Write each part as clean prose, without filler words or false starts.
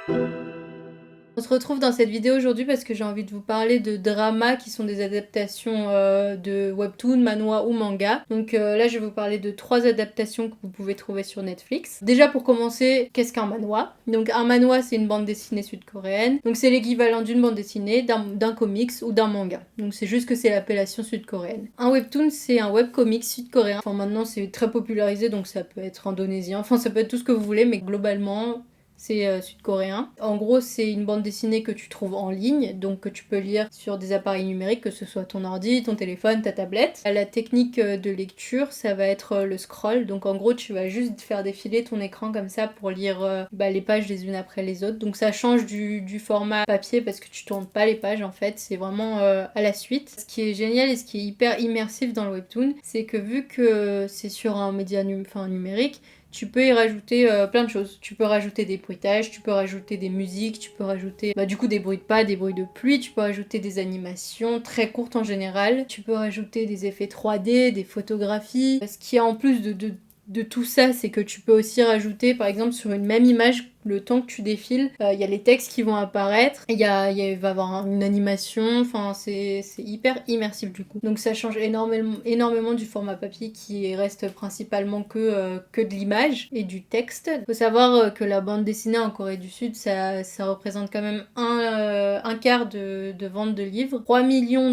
On se retrouve dans cette vidéo aujourd'hui parce que j'ai envie de vous parler de dramas qui sont des adaptations de webtoon, manhwa ou manga. Donc là je vais vous parler de 3 adaptations que vous pouvez trouver sur Netflix. Déjà pour commencer, qu'est-ce qu'un manhwa? Donc un manhwa c'est une bande dessinée sud-coréenne. Donc c'est l'équivalent d'une bande dessinée, d'un comics ou d'un manga. Donc c'est juste que c'est l'appellation sud-coréenne. Un webtoon c'est un webcomic sud-coréen. Enfin maintenant c'est très popularisé donc ça peut être indonésien, enfin ça peut être tout ce que vous voulez mais globalement c'est sud-coréen. En gros, c'est une bande dessinée que tu trouves en ligne, donc que tu peux lire sur des appareils numériques, que ce soit ton ordi, ton téléphone, ta tablette. La technique de lecture, ça va être le scroll. Donc en gros, tu vas juste faire défiler ton écran comme ça pour lire les pages les unes après les autres. Donc ça change du format papier parce que tu tournes pas les pages en fait, c'est vraiment à la suite. Ce qui est génial et ce qui est hyper immersif dans le webtoon, c'est que vu que c'est sur un média numérique, tu peux y rajouter plein de choses. Tu peux rajouter des bruitages, tu peux rajouter des musiques, tu peux rajouter du coup des bruits de pas, des bruits de pluie, tu peux rajouter des animations très courtes en général, tu peux rajouter des effets 3D, des photographies. Ce qui est en plus de tout ça, c'est que tu peux aussi rajouter par exemple sur une même image le temps que tu défiles, il y a les textes qui vont apparaître, il va y avoir une animation, enfin c'est hyper immersif du coup. Donc ça change énormément du format papier qui reste principalement que de l'image et du texte. Faut savoir que la bande dessinée en Corée du Sud, ça représente quand même un quart de vente de livres. 3 millions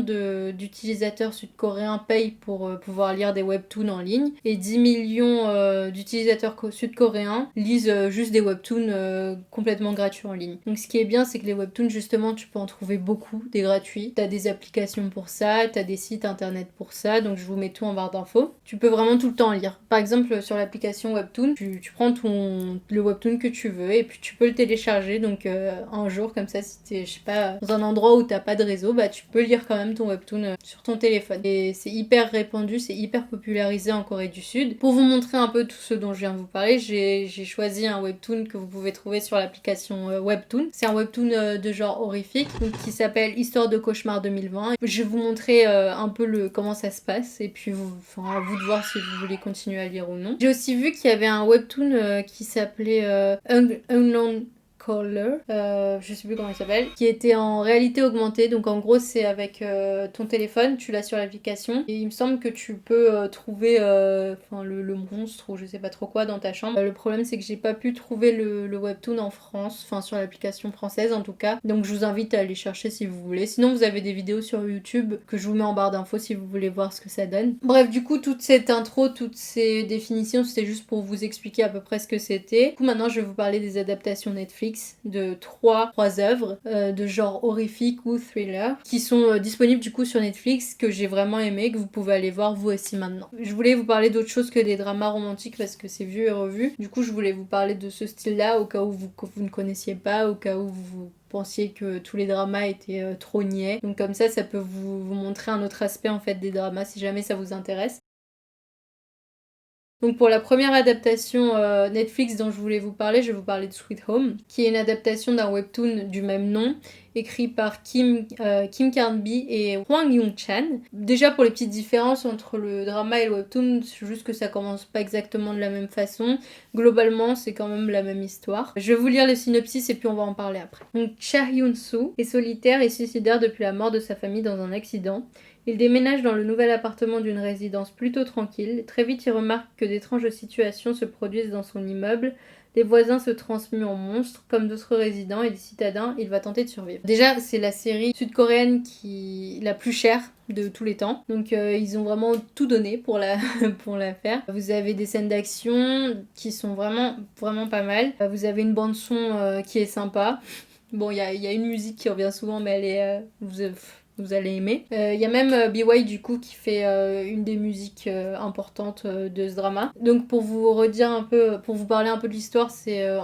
d'utilisateurs sud-coréens payent pour pouvoir lire des webtoons en ligne et 10 millions d'utilisateurs sud-coréens lisent juste des webtoons complètement gratuits en ligne. Donc ce qui est bien, c'est que les webtoons, justement, tu peux en trouver beaucoup, des gratuits. T'as des applications pour ça, t'as des sites internet pour ça, donc je vous mets tout en barre d'infos. Tu peux vraiment tout le temps lire. Par exemple, sur l'application Webtoon, tu prends le webtoon que tu veux et puis tu peux le télécharger, donc un jour, comme ça, si t'es, je sais pas, dans un endroit où t'as pas de réseau, bah tu peux lire quand même ton webtoon sur ton téléphone. Et c'est hyper répandu, c'est hyper popularisé en Corée du Sud. Pour vous montrer un peu tout ce dont je viens de vous parler, j'ai choisi un webtoon que vous pouvez trouver sur l'application Webtoon. C'est un webtoon de genre horrifique, donc, qui s'appelle Histoire de cauchemar 2020. Je vais vous montrer un peu comment ça se passe et puis à vous de voir si vous voulez continuer à lire ou non. J'ai aussi vu qu'il y avait un webtoon qui s'appelait Unknown Caller, je sais plus comment il s'appelle, qui était en réalité augmentée. Donc en gros c'est avec ton téléphone, tu l'as sur l'application et il me semble que tu peux trouver le monstre ou je sais pas trop quoi dans ta chambre. Le problème c'est que j'ai pas pu trouver le webtoon en France, enfin sur l'application française en tout cas. Donc je vous invite à aller chercher si vous voulez. Sinon vous avez des vidéos sur YouTube que je vous mets en barre d'infos si vous voulez voir ce que ça donne. Bref, du coup toute cette intro, toutes ces définitions, c'était juste pour vous expliquer à peu près ce que c'était. Du coup maintenant je vais vous parler des adaptations Netflix de trois œuvres de genre horrifique ou thriller qui sont disponibles du coup sur Netflix, que j'ai vraiment aimé, que vous pouvez aller voir vous aussi maintenant. Je voulais vous parler d'autre chose que des dramas romantiques parce que c'est vu et revu. Du coup je voulais vous parler de ce style-là au cas où vous ne connaissiez pas, au cas où vous pensiez que tous les dramas étaient trop niais. Donc comme ça peut vous montrer un autre aspect en fait des dramas si jamais ça vous intéresse. Donc pour la première adaptation Netflix dont je voulais vous parler, je vais vous parler de Sweet Home, qui est une adaptation d'un webtoon du même nom, écrit par Kim Carnby et Hwang Young-chan. Déjà pour les petites différences entre le drama et le webtoon, c'est juste que ça commence pas exactement de la même façon. Globalement, c'est quand même la même histoire. Je vais vous lire le synopsis et puis on va en parler après. Donc Cha Hyun-soo est solitaire et suicidaire depuis la mort de sa famille dans un accident. Il déménage dans le nouvel appartement d'une résidence plutôt tranquille. Très vite, il remarque que d'étranges situations se produisent dans son immeuble. Les voisins se transmuent en monstres, comme d'autres résidents et des citadins. Il va tenter de survivre. Déjà, c'est la série sud-coréenne la plus chère de tous les temps. Donc ils ont vraiment tout donné pour la faire. Vous avez des scènes d'action qui sont vraiment pas mal. Vous avez une bande son qui est sympa. Bon, il y a une musique qui revient souvent, mais elle est vous allez aimer. Il y a même BY du coup qui fait une des musiques importantes de ce drama. Donc pour vous redire un peu, pour vous parler un peu de l'histoire,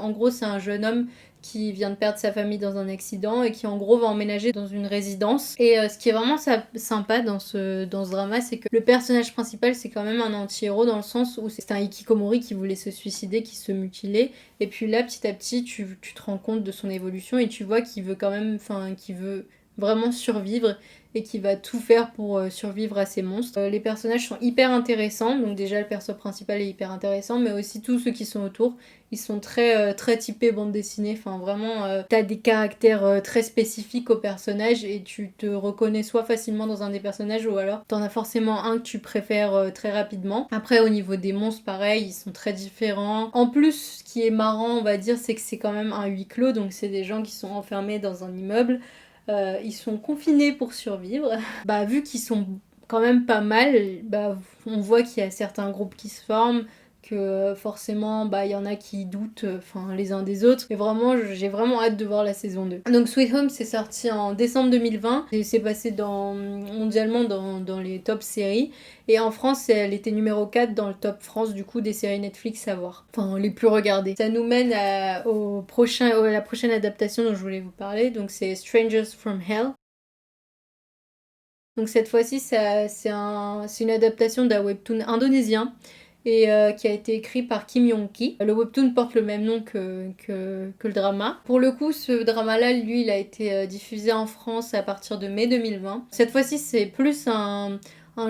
en gros c'est un jeune homme qui vient de perdre sa famille dans un accident et qui en gros va emménager dans une résidence. Et ce qui est vraiment sympa dans ce drama, c'est que le personnage principal c'est quand même un anti-héros dans le sens où c'est un hikikomori qui voulait se suicider, qui se mutilait. Et puis là petit à petit tu te rends compte de son évolution et tu vois qu'il veut quand même, qu'il veut vraiment survivre et qui va tout faire pour survivre à ces monstres. Les personnages sont hyper intéressants, donc déjà le perso principal est hyper intéressant, mais aussi tous ceux qui sont autour. Ils sont très typés bande dessinée, enfin vraiment, t'as des caractères très spécifiques aux personnages et tu te reconnais soit facilement dans un des personnages ou alors t'en as forcément un que tu préfères très rapidement. Après au niveau des monstres, pareil, ils sont très différents. En plus, ce qui est marrant, on va dire, c'est que c'est quand même un huis clos, donc c'est des gens qui sont enfermés dans un immeuble. Ils sont confinés pour survivre. Bah vu qu'ils sont quand même pas mal, bah on voit qu'il y a certains groupes qui se forment, que forcément bah il y en a qui doutent enfin les uns des autres, et vraiment j'ai vraiment hâte de voir la saison 2. Donc Sweet Home c'est sorti en décembre 2020 et c'est passé mondialement dans les top séries, et en France elle était numéro 4 dans le top France du coup des séries Netflix à voir, enfin les plus regardées. Ça nous mène à la prochaine adaptation dont je voulais vous parler, donc c'est Strangers from Hell. Donc cette fois-ci, c'est une adaptation d'un webtoon indonésien et qui a été écrit par Kim Yong-ki. Le webtoon porte le même nom que le drama. Pour le coup, ce drama-là, lui, il a été diffusé en France à partir de mai 2020. Cette fois-ci, c'est plus un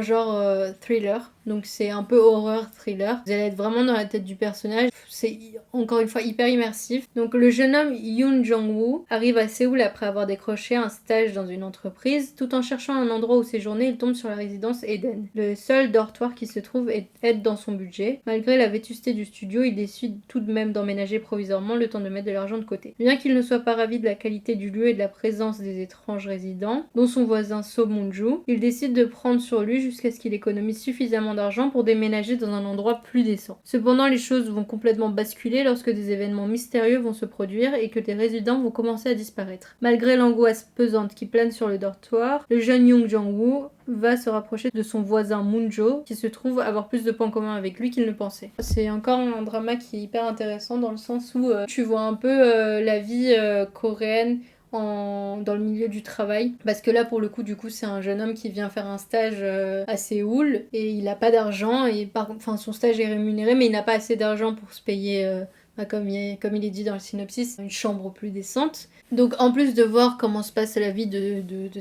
genre thriller, donc c'est un peu horreur thriller. Vous allez être vraiment dans la tête du personnage, c'est encore une fois hyper immersif. Donc le jeune homme Yoon Jong-woo arrive à Séoul après avoir décroché un stage dans une entreprise. Tout en cherchant un endroit où séjourner, il tombe sur la résidence Eden. Le seul dortoir qui se trouve aide dans son budget. Malgré la vétusté du studio, il décide tout de même d'emménager provisoirement le temps de mettre de l'argent de côté. Bien qu'il ne soit pas ravi de la qualité du lieu et de la présence des étranges résidents, dont son voisin So Moon-ju, il décide de prendre sur lui jusqu'à ce qu'il économise suffisamment d'argent pour déménager dans un endroit plus décent. Cependant, les choses vont complètement basculer lorsque des événements mystérieux vont se produire et que des résidents vont commencer à disparaître. Malgré l'angoisse pesante qui plane sur le dortoir, le jeune Yoon Jong-woo va se rapprocher de son voisin Moon-jo, qui se trouve avoir plus de points communs avec lui qu'il ne pensait. C'est encore un drama qui est hyper intéressant dans le sens où tu vois un peu la vie coréenne dans le milieu du travail, parce que là pour le coup du coup c'est un jeune homme qui vient faire un stage à Séoul et il a pas d'argent, et enfin son stage est rémunéré mais il n'a pas assez d'argent pour se payer comme il est dit dans le synopsis, une chambre plus décente. Donc en plus de voir comment se passe la vie de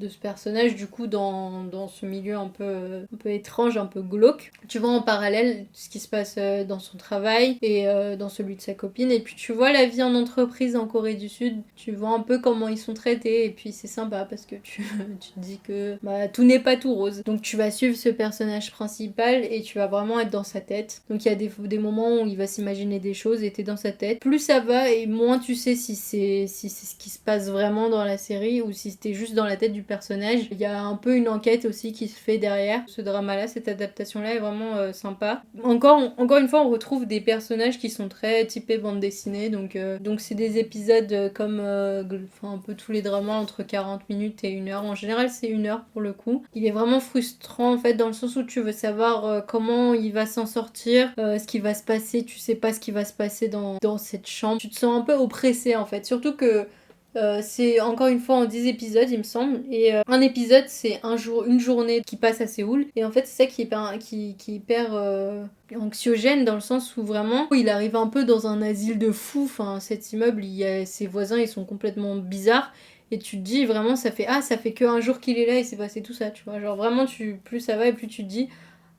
ce personnage du coup dans ce milieu un peu étrange, un peu glauque, tu vois en parallèle ce qui se passe dans son travail et dans celui de sa copine, et puis tu vois la vie en entreprise en Corée du Sud, tu vois un peu comment ils sont traités, et puis c'est sympa parce que tu te dis que bah, tout n'est pas tout rose. Donc tu vas suivre ce personnage principal et tu vas vraiment être dans sa tête. Donc il y a des moments où il va s'imaginer des choses et t'es dans sa tête. Plus ça va et moins tu sais si c'est ce qui se passe vraiment dans la série ou si c'était juste dans la tête du personnage. Il y a un peu une enquête aussi qui se fait derrière ce drama-là. Cette adaptation-là est vraiment sympa. Encore une fois, on retrouve des personnages qui sont très typés bande dessinée. Donc c'est des épisodes comme un peu tous les dramas entre 40 minutes et 1 heure. En général, c'est 1 heure pour le coup. Il est vraiment frustrant en fait dans le sens où tu veux savoir comment il va s'en sortir, ce qui va se passer. Tu sais pas ce qui va se passer dans cette chambre. Tu te sens un peu oppressé en fait. Surtout que c'est encore une fois en 10 épisodes il me semble, et un épisode c'est une journée qui passe à Séoul, et en fait c'est ça qui est hyper anxiogène dans le sens où vraiment il arrive un peu dans un asile de fous, enfin cet immeuble, ses voisins ils sont complètement bizarres, et tu te dis vraiment ça fait que un jour qu'il est là et c'est passé tout ça, tu vois, genre vraiment plus ça va et plus tu te dis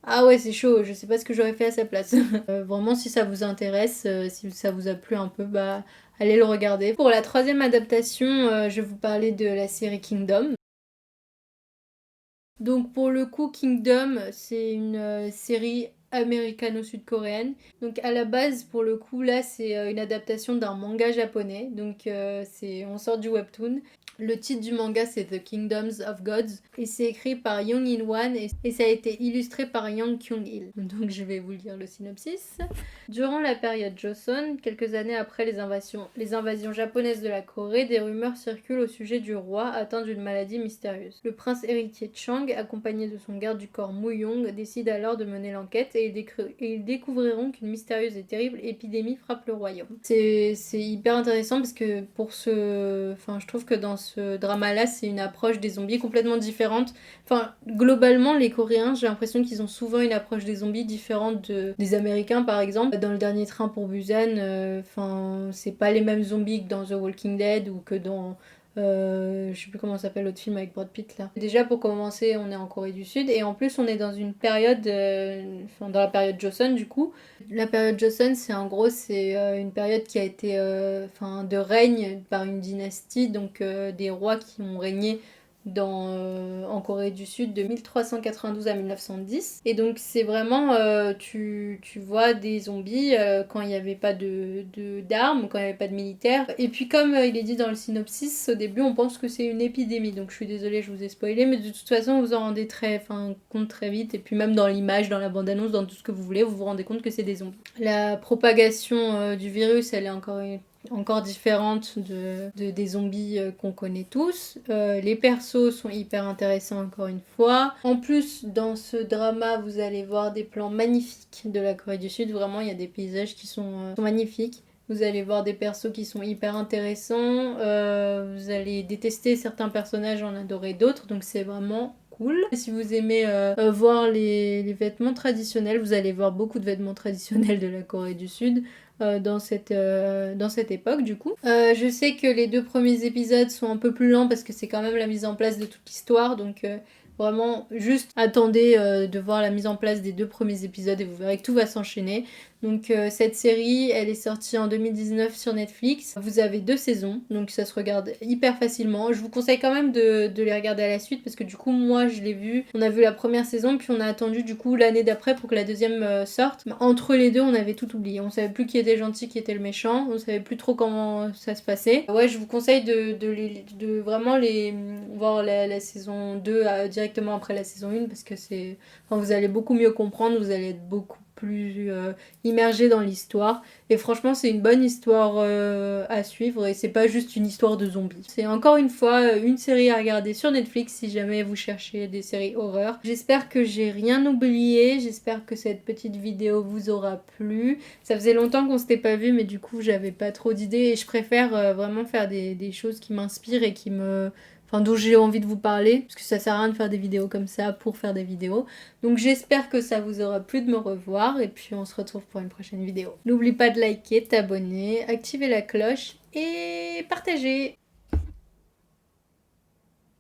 ah ouais c'est chaud, je sais pas ce que j'aurais fait à sa place. Vraiment si ça vous intéresse, si ça vous a plu un peu, bah allez le regarder. Pour la troisième adaptation, je vais vous parler de la série Kingdom. Donc pour le coup, Kingdom, c'est une série américano-sud-coréenne. Donc à la base, pour le coup, là, c'est une adaptation d'un manga japonais. Donc on sort du webtoon. Le titre du manga, c'est The Kingdoms of Gods, et c'est écrit par Young In-wan et ça a été illustré par Yang Kyung-il. Donc je vais vous lire le synopsis. Durant la période Joseon, quelques années après les invasions japonaises de la Corée, des rumeurs circulent au sujet du roi atteint d'une maladie mystérieuse. Le prince héritier Chang, accompagné de son garde du corps Mu-yong, décide alors de mener l'enquête, et ils découvriront qu'une mystérieuse et terrible épidémie frappe le royaume. C'est hyper intéressant parce que je trouve que dans ce drama-là, c'est une approche des zombies complètement différente. Enfin, globalement, les Coréens, j'ai l'impression qu'ils ont souvent une approche des zombies différente des Américains, par exemple. Dans le dernier train pour Busan, c'est pas les mêmes zombies que dans The Walking Dead ou que dans Je sais plus comment s'appelle l'autre film avec Brad Pitt là. Déjà pour commencer, on est en Corée du Sud et en plus on est dans une période, dans la période Joseon du coup. La période Joseon, c'est en gros c'est une période qui a été, de règne par une dynastie, donc des rois qui ont régné en Corée du Sud de 1392 à 1910. Et donc c'est vraiment, tu vois des zombies quand il n'y avait pas d'armes, quand il n'y avait pas de militaires. Et puis comme il est dit dans le synopsis, au début on pense que c'est une épidémie. Donc je suis désolée, je vous ai spoilé, mais de toute façon vous en rendez compte très vite. Et puis même dans l'image, dans la bande-annonce, dans tout ce que vous voulez, vous vous rendez compte que c'est des zombies. La propagation du virus, elle est encore différente des zombies qu'on connaît tous. Les persos sont hyper intéressants encore une fois. En plus, dans ce drama, vous allez voir des plans magnifiques de la Corée du Sud. Vraiment, il y a des paysages qui sont magnifiques. Vous allez voir des persos qui sont hyper intéressants. Vous allez détester certains personnages, en adorer d'autres. Donc c'est vraiment cool. Et si vous aimez voir les vêtements traditionnels, vous allez voir beaucoup de vêtements traditionnels de la Corée du Sud. Dans cette époque du coup. Je sais que les 2 premiers épisodes sont un peu plus lents parce que c'est quand même la mise en place de toute l'histoire, donc vraiment juste attendez de voir la mise en place des 2 premiers épisodes et vous verrez que tout va s'enchaîner. Donc cette série, elle est sortie en 2019 sur Netflix. Vous avez 2 saisons, donc ça se regarde hyper facilement. Je vous conseille quand même de les regarder à la suite parce que du coup moi je l'ai vu. On a vu la première saison puis on a attendu du coup l'année d'après pour que la deuxième sorte. Mais entre les deux on avait tout oublié. On savait plus qui était le gentil, qui était le méchant. On savait plus trop comment ça se passait. Ouais, je vous conseille de vraiment voir la saison 2 directement après la saison 1 parce que vous allez beaucoup mieux comprendre, vous allez être beaucoup plus immergé dans l'histoire et franchement c'est une bonne histoire à suivre et c'est pas juste une histoire de zombies. C'est encore une fois une série à regarder sur Netflix si jamais vous cherchez des séries horreur. J'espère que j'ai rien oublié, j'espère que cette petite vidéo vous aura plu. Ça faisait longtemps qu'on s'était pas vu mais du coup j'avais pas trop d'idées et je préfère vraiment faire des choses qui m'inspirent et dont j'ai envie de vous parler, parce que ça sert à rien de faire des vidéos comme ça pour faire des vidéos. Donc j'espère que ça vous aura plu de me revoir, et puis on se retrouve pour une prochaine vidéo. N'oublie pas de liker, t'abonner, activer la cloche et partager.